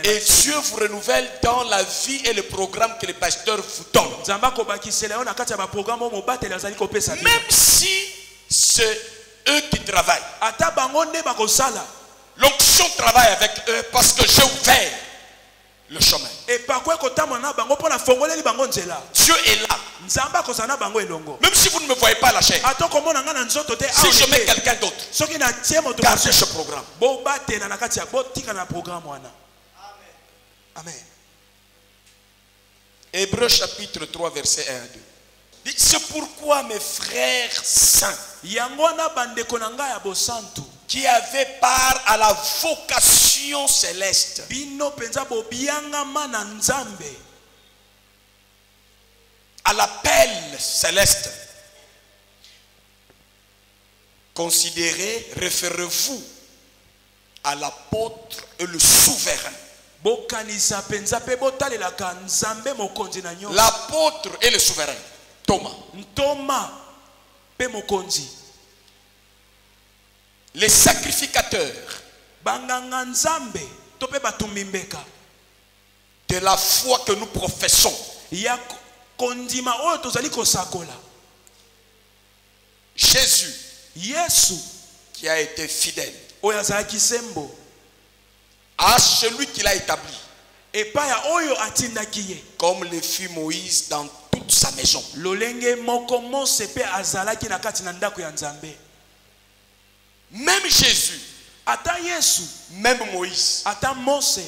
Et Dieu vous renouvelle dans la vie et le programme que le pasteur vous donne. Même si c'est eux qui travaillent. L'onction travaille avec eux parce que j'ai ouvert le chemin. Dieu est là. Même si vous ne me voyez pas la chair. Si je mets quelqu'un d'autre, gardez ce programme. Amen. Hébreux chapitre 3 verset 1 à 2. C'est pourquoi mes frères saints qui avaient part à la vocation céleste à l'appel céleste, considérez, référez-vous à l'apôtre et le souverain. L'apôtre et le souverain, Thomas. Les sacrificateurs de la foi que nous professons. Jésus qui a été fidèle à celui qui l'a établi, comme le fut Moïse dans toutes toute sa maison. lolenge moko mose pe azalaki na kati na ndako ya Nzambe. Même Jésus, Ata Yesu, même Moïse, ata Mose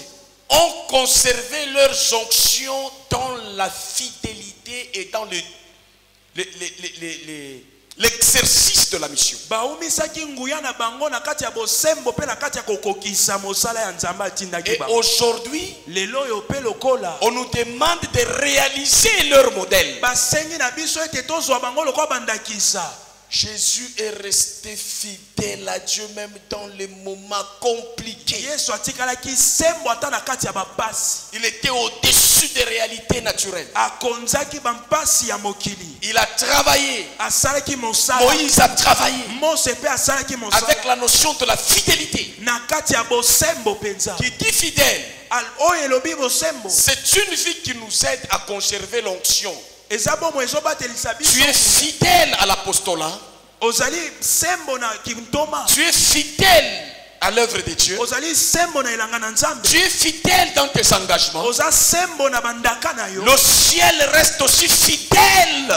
ont conservé leurs onctions dans la fidélité et dans l'exercice de la mission. baumisaki nguya na bango na kati ya bosembo pe na kati ya kokokisa mosala ya Nzambe atindaki Et bango. aujourd'hui, Lelo yo pe lokola on nous demande de réaliser leur modèle. basengi na biso ete tozwa bango lokola bandakisa. Jésus est resté fidèle à Dieu même dans les moments compliqués. Yesu atikalaki sembo ata na kati ya bapasi. Il était au-dessus des réalités naturelles. Akonzaki bampasi ya mokili. Il a travaillé. Asalaki mosala. Moïse a travaillé Mose pe asalaki mosala. avec la notion de la fidélité. Na kati ya bosembo penza. Qui dit fidèle, Oyo elobi bosembo. c'est une vie qui nous aide à conserver l'onction. Tu Tu es fidèle à l'apostolat. Tu Tu es fidèle à l'œuvre de Dieu. Tu es fidèle dans tes engagements. Le ciel reste aussi fidèle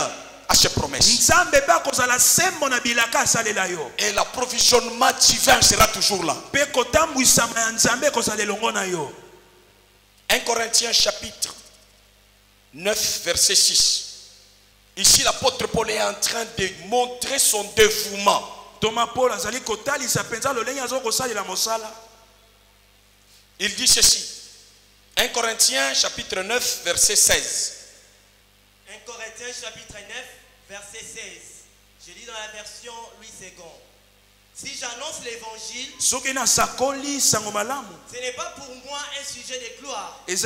à ses promesses. Et l'approvisionnement divin sera toujours là. 1 Corinthiens chapitre 9 verset 6. Ici l'apôtre Paul est en train de montrer son dévouement. Il dit ceci. 1 Corinthiens chapitre 9 verset 16. 1 Corinthiens chapitre 9 verset 16. Je lis dans la version Louis II. Si j'annonce l'évangile, ce n'est pas pour moi un sujet de gloire, car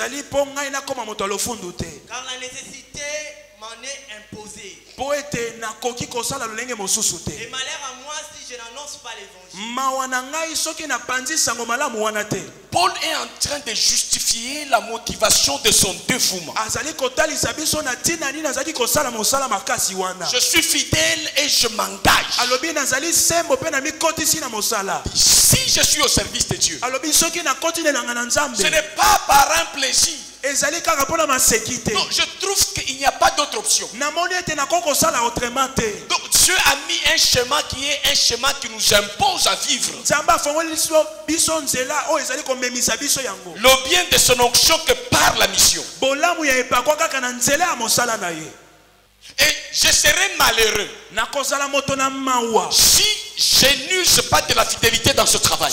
la nécessité m'en est imposée. Et malheur à moi si je n'annonce pas l'évangile. Paul est en train de justifier la motivation de son dévouement. Je suis fidèle et je m'engage. Si je suis au service de Dieu, ce n'est pas par un plaisir. Non, je trouve qu'il n'y a pas d'autre option. Donc Dieu a mis un schéma qui est un schéma qui nous impose à vivre. Le bien de son onction que par la mission. Et je serais malheureux si je n'use pas de la fidélité dans ce travail.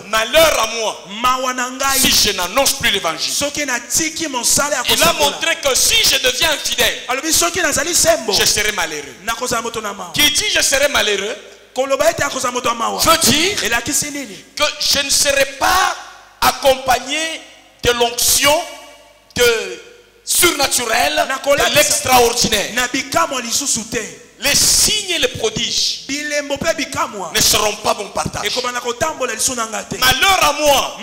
Malheur à moi si je n'annonce plus l'évangile. Il a montré que si je deviens infidèle, je serai malheureux. Qui dit je serai malheureux veut dire que je ne serai pas accompagné de l'onction de surnaturel, de l'extraordinaire. Les signes et les prodiges ne seront pas mon partage. Malheur à moi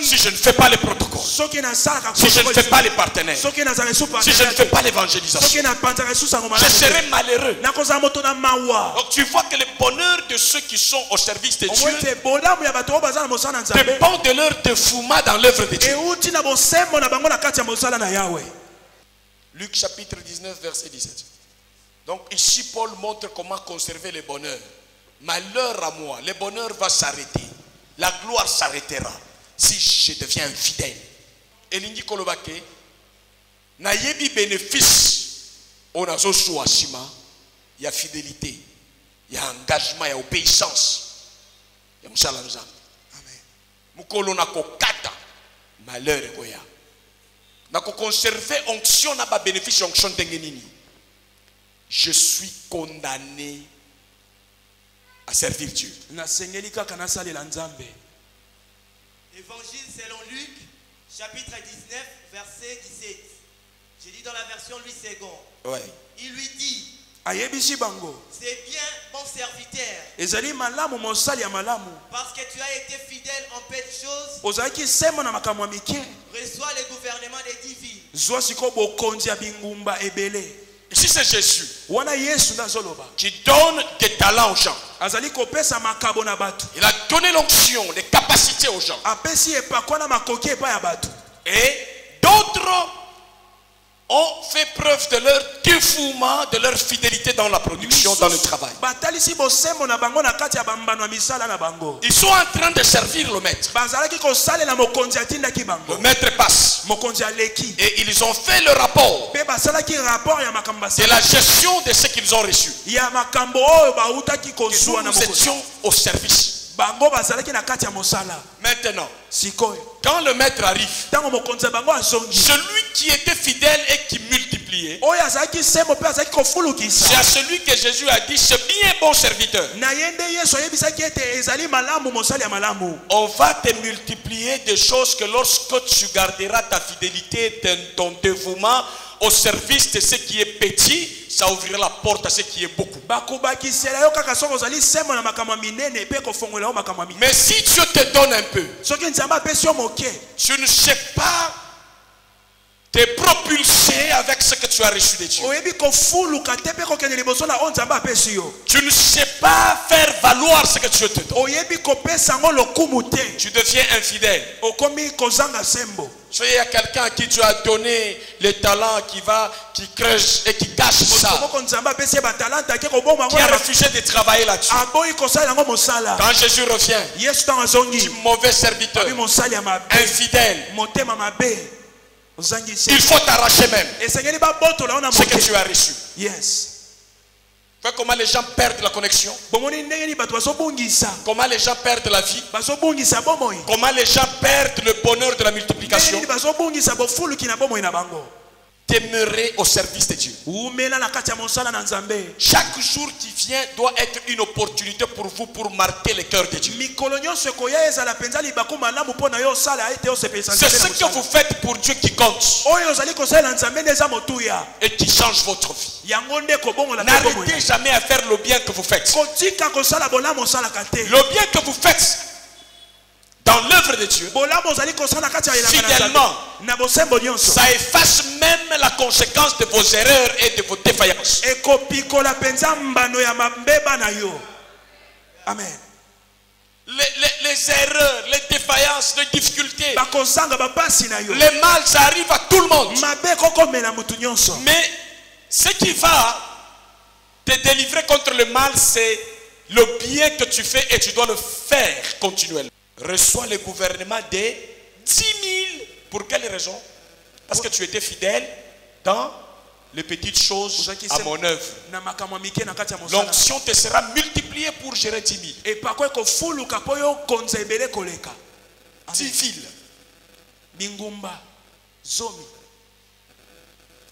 si je ne fais pas les protocoles, si je ne fais pas les partenaires, si je ne fais pas l'évangélisation. Je serai malheureux. Donc tu vois que le bonheur de ceux qui sont au service de Dieu dépend de leur dévouement dans l'œuvre de Dieu. Luc chapitre 19 verset 17. Donc ici Paul montre comment conserver le bonheur. Malheur à moi, le bonheur va s'arrêter. La gloire s'arrêtera si je deviens infidèle. Elingi kolobake na yebi bénéfice on a zoshua shima ya fidélité, ya engagement, ya obéissance. Ya msala nzambe. Amen. Mukolo na kokata malheur ekoya. Na ko conserver onction na ba bénéfice onction dengenini. Je suis condamné à servir Dieu. Évangile selon Luc, chapitre 19, verset 17. J'ai dit dans la version Louis II. Ouais. Il lui dit, c'est bien, bon serviteur, parce que tu as été fidèle en peu de choses, reçois le gouvernement des 10 villes. Ici c'est Jésus qui donne des talents aux gens. Il a donné l'onction, les capacités aux gens. Et d'autres ont fait preuve de leur dévouement, de leur fidélité dans la production, dans le travail. Ils sont en train de servir le maître. Le maître passe. Et ils ont fait le rapport de la gestion de ce qu'ils ont reçu. Et nous étions au service. Maintenant, quand le maître arrive, celui qui était fidèle et qui multipliait, c'est à celui que Jésus a dit, c'est bien bon serviteur. On va te multiplier des choses que lorsque tu garderas ta fidélité, ton dévouement au service de ce qui est petit, ça ouvrira la porte à ce qui est beaucoup. Mais si Dieu te donne un peu, tu ne sais pas te propulser avec ce que tu as reçu de Dieu. Tu ne sais pas faire valoir ce que Dieu te donne. Tu deviens infidèle. Il y a quelqu'un à qui tu as donné les talents qui creuse et qui cache ça. Qui a refusé de travailler là-dessus. Quand Jésus revient, tu mauvais serviteur, infidèle, il faut t'arracher même ce que tu as reçu. Yes. Comment les gens perdent la connexion, comment les gens perdent la vie, comment les gens perdent le bonheur de la multiplication. Demeurer au service de Dieu. Chaque jour qui vient doit être une opportunité pour vous pour marquer le cœur de Dieu. C'est ce que vous faites pour Dieu qui compte et qui change votre vie. N'arrêtez jamais à faire le bien que vous faites. Le bien que vous faites dans l'œuvre de Dieu, fidèlement, ça efface même la conséquence de vos erreurs et de vos défaillances. Amen. Les erreurs, les défaillances, les difficultés, les mal, ça arrive à tout le monde. Mais ce qui va te délivrer contre le mal, c'est le bien que tu fais et tu dois le faire continuellement. Reçois le gouvernement de 10 000. Pour quelle raison? Parce que tu étais fidèle dans les petites choses à mon œuvre. L'onction te sera multipliée pour gérer 10 000. 10 villes.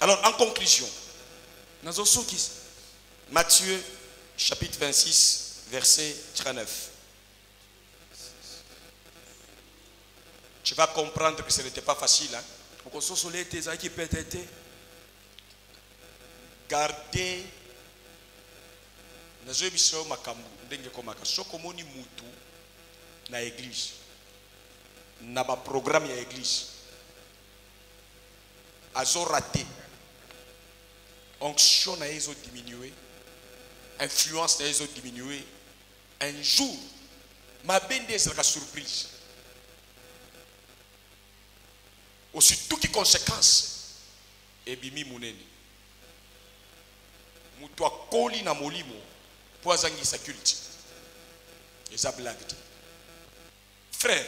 Alors en conclusion, Matthieu chapitre 26 verset 39. Tu vas comprendre que ce n'était pas facile. Hein? Gardez. Na église. Na ba programme ya église. Azo raté. Onction na ezo diminuer. Influence na ezo diminuer. Un jour, ma bende sera surprise. Aussi toutes les conséquences et bimi muneni mutu akoli na molimo po azangisa culte eza blague. Frère,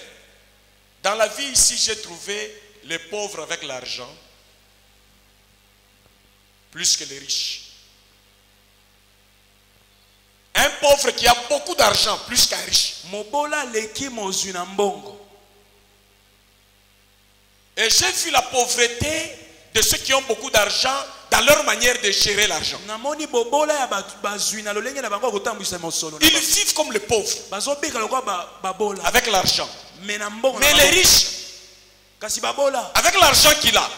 dans la vie ici j'ai trouvé les pauvres avec l'argent plus que les riches. Un pauvre qui a beaucoup d'argent plus qu'un riche. Mobola leki mozuna mbongo. Et j'ai vu la pauvreté de ceux qui ont beaucoup d'argent dans leur manière de gérer l'argent. Ils vivent comme les pauvres avec l'argent. Mais les riches, avec l'argent qu'il a,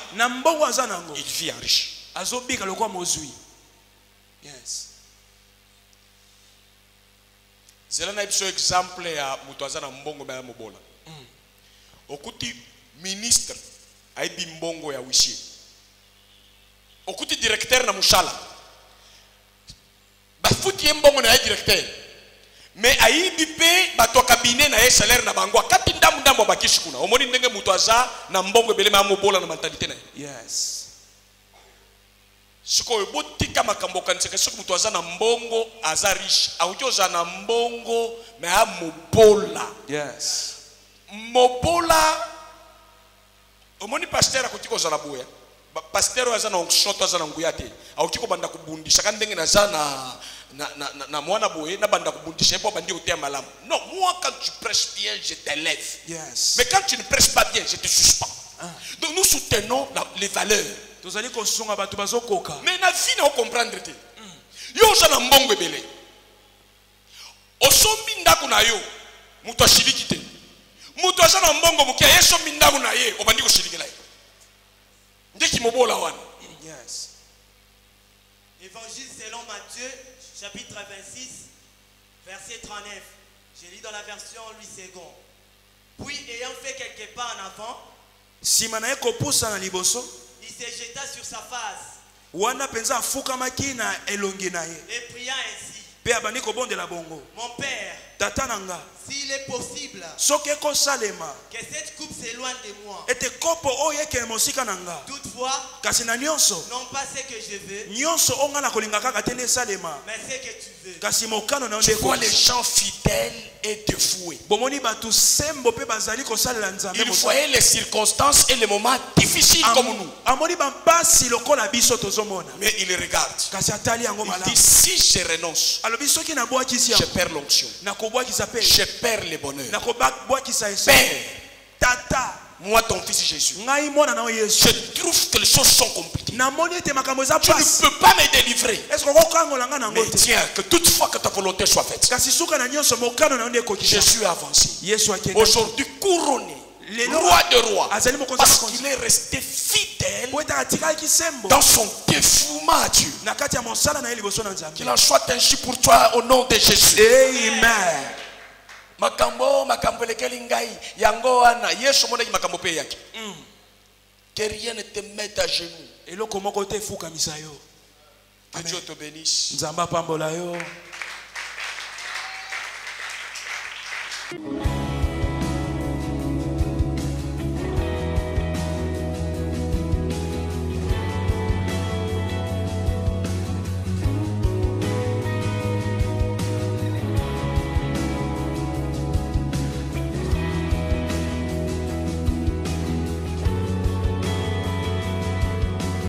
il vit en riche. Yes. C'est un exemple à Mutwazana Mbongo Baya Mobola. Okuti ministre aibi mbongo ya wishi. Okuti directeur na mushala. Bafuti mbongo na directeur. Mais aibi pe bato cabinet na salaire na bango kati ndamu ndamu bakishikuna. Omoni ndenge Mutwaza na mbongo belema Mobola na mentalité na. Yes. sikoyo botika makambo kaniseka soki mutu aza na mbongo aza riche auki oza na mbongo me a mobola. Yes. Mobola omoni pasteur akoti kozala boya pasteur aza na onction to aza na nguya te auki ko banda kubundisha ka ndenge naza na mwana boye na banda kubundisha po bandi otea malamu. Non, moi quand tu prêches bien je t'élève. Yes. Mais quand tu ne prêches pas bien je te suspends. Donc nous soutenons les valeurs. Tozali kosunga batu bazokoka. Mais na vie na comprendre te. Yo oza na mbongo ebele. Osombi ndako na yo mutu ashiriki te. Mutu aza na mbongo mukia yeso mindaku na ye obandi ko shirikela ye. Ndeki mobola wana. Yes. Évangile selon Matthieu, chapitre 26, verset 39. Je lis dans la version Louis II. Puis, ayant fait quelques pas en avant, Simana eko pusa na liboso. il se jeta sur sa face Wana penza afukamaki na elongi na ye. et pria ainsi. Pe abandi kobondela bongo. Mon Père, Tata nanga. s'il est possible Soki ekosalema. que cette coupe s'éloigne de moi, Ete kopo oyo ekele mosika nanga. toutefois, Kasi na nyonso. non pas ce que je veux, Nyonso onga na kolinga kaka te nde esalema. mais ce que tu veux. Kasi mokano na yo Tu nde vois les ekokisa. gens fidèles et dévoués. Bomoni batu sembo pe bazali kosalela nzambe Il mosala. voyait les circonstances et les moments difficiles comme nous. Amoni bampasi lokola biso tozomona. Mais il regarde. Kasi atali yango Il malamu. dit si je renonce, Alobi soki na bwakisi je yango. perds l'onction. Na kobwakisa pe. Je perds le bonheur. Na kobwakisa eso. Père, Tata. moi ton fils Jésus, Ngai mwana na yo Yesu. je trouve que les choses sont compliquées. Namoni ete makambo eza Tu ne pasi. peux pas me délivrer. Est-ce que okokangola nga nango Mais te? tiens, que toutefois que ta volonté soit faite. Kasi suka na nyonso mokano na yo nde ekokisa. Jésus a avancé. Yesu akende. Aujourd'hui couronné, Lelo roi de rois, azali mokonzi parce mokonzi. qu'il est resté fidèle Po ete atikaki sembo. dans son dévouement à Dieu. Na kati ya mosala na ye liboso na Nzambe. Qu'il en soit ainsi pour toi au nom de Jésus. Amen. Makambo lekeli ngai yango wana Yesu monaki makambo pe yaki. Que rien ne te mette à genoux. Eloko moko te efukamisa yo. Que Dieu te bénisse. Nzambe apambola yo.